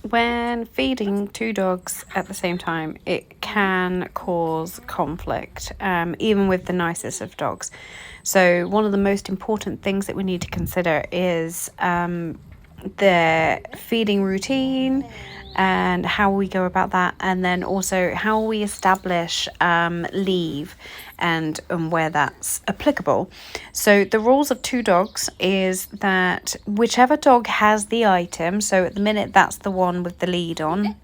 When feeding two dogs at the same time, it can cause conflict, even with the nicest of dogs. So one of the most important things that we need to consider is their feeding routine and how we go about that, and then also how we establish leave and where that's applicable. So the rules of two dogs is that whichever dog has the item, so at the minute that's the one with the lead on,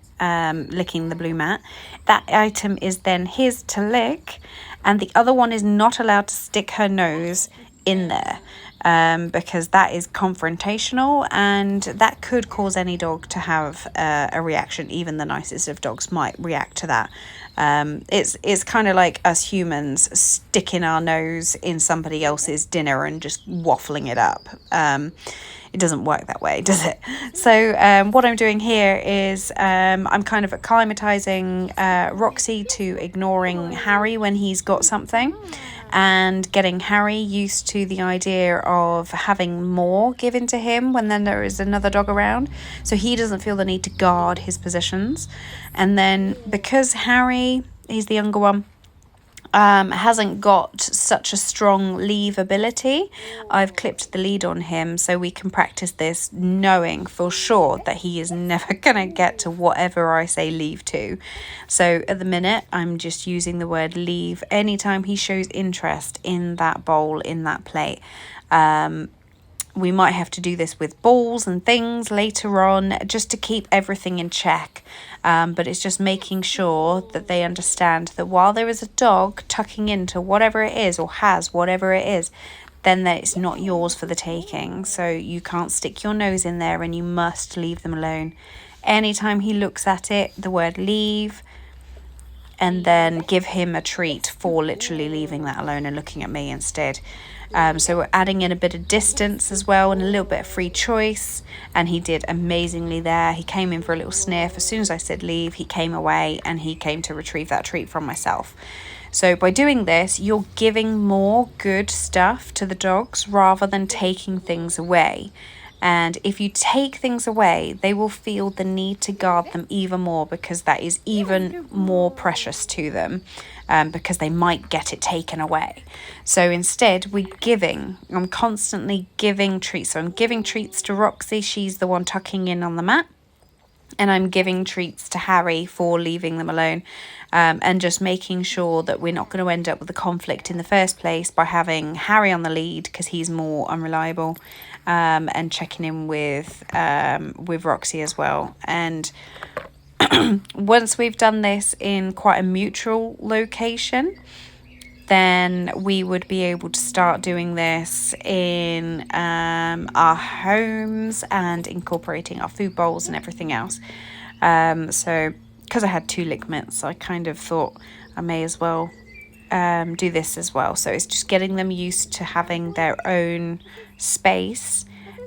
licking the blue mat, that item is then his to lick, and the other one is not allowed to stick her nose in there. Because that is confrontational and that could cause any dog to have a reaction. Even the nicest of dogs might react to that. It's kind of like us humans sticking our nose in somebody else's dinner and just waffling it up. It doesn't work that way, does it? So what I'm doing here is I'm kind of acclimatizing Roxy to ignoring Harry when he's got something, and getting Harry used to the idea of having more given to him when then there is another dog around, so he doesn't feel the need to guard his positions. And then because Harry, he's the younger one, hasn't got such a strong leave ability, I've clipped the lead on him so we can practice this, knowing for sure that he is never going to get to whatever I say leave to. So at the minute, I'm just using the word leave anytime he shows interest in that bowl, in that plate. We might have to do this with balls and things later on just to keep everything in check. But it's just making sure that they understand that while there is a dog tucking into whatever it is or has whatever it is, then that it's not yours for the taking. So you can't stick your nose in there and you must leave them alone. Anytime he looks at it, the word leave, and then give him a treat for literally leaving that alone and looking at me instead. So we're adding in a bit of distance as well and a little bit of free choice, and he did amazingly there. He came in for a little sniff. As soon as I said leave, he came away and he came to retrieve that treat from myself. So by doing this, you're giving more good stuff to the dogs rather than taking things away. And if you take things away, they will feel the need to guard them even more, because that is even more precious to them, because they might get it taken away. So instead, I'm constantly giving treats. So I'm giving treats to Roxy. She's the one tucking in on the mat. And I'm giving treats to Harry for leaving them alone, and just making sure that we're not going to end up with a conflict in the first place by having Harry on the lead because he's more unreliable, and checking in with Roxy as well. And once we've done this in quite a mutual location, then we would be able to start doing this in our homes and incorporating our food bowls and everything else. So because I had 2 lick mitts, I kind of thought I may as well do this as well. So it's just getting them used to having their own space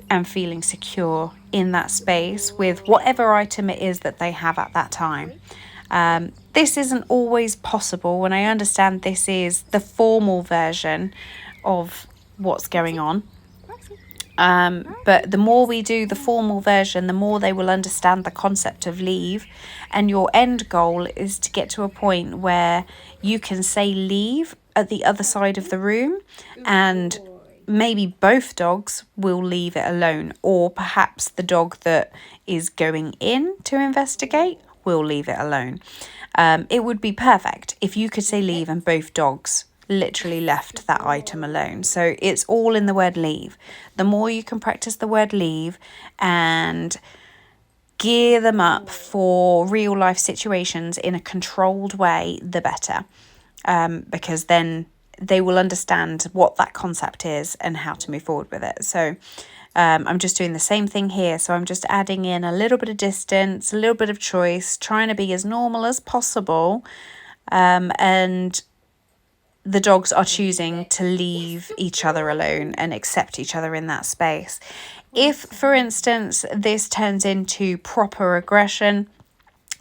and feeling secure in that space with whatever item it is that they have at that time. This isn't always possible, and I understand this is the formal version of what's going on. But the more we do the formal version, the more they will understand the concept of leave. And your end goal is to get to a point where you can say leave at the other side of the room, and maybe both dogs will leave it alone, or perhaps the dog that is going in to investigate will leave it alone. It would be perfect if you could say leave and both dogs literally left that item alone. So it's all in the word leave. The more you can practice the word leave and gear them up for real life situations in a controlled way, the better, because then they will understand what that concept is and how to move forward with it. So I'm just doing the same thing here. So I'm just adding in a little bit of distance, a little bit of choice, trying to be as normal as possible. And the dogs are choosing to leave each other alone and accept each other in that space. If, for instance, this turns into proper aggression,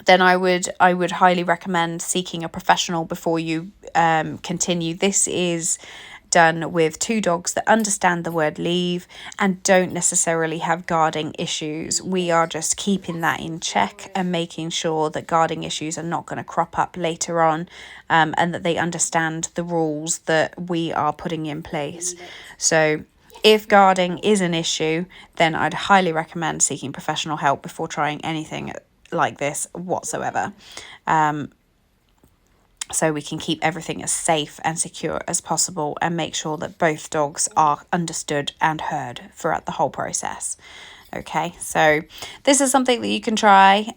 then I would highly recommend seeking a professional before you continue. This is done with two dogs that understand the word leave and don't necessarily have guarding issues. We are just keeping that in check and making sure that guarding issues are not going to crop up later on, and that they understand the rules that we are putting in place. So if guarding is an issue, then I'd highly recommend seeking professional help before trying anything like this whatsoever. So we can keep everything as safe and secure as possible and make sure that both dogs are understood and heard throughout the whole process. Okay, so this is something that you can try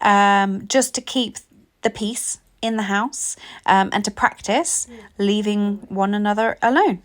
just to keep the peace in the house, and to practice leaving one another alone.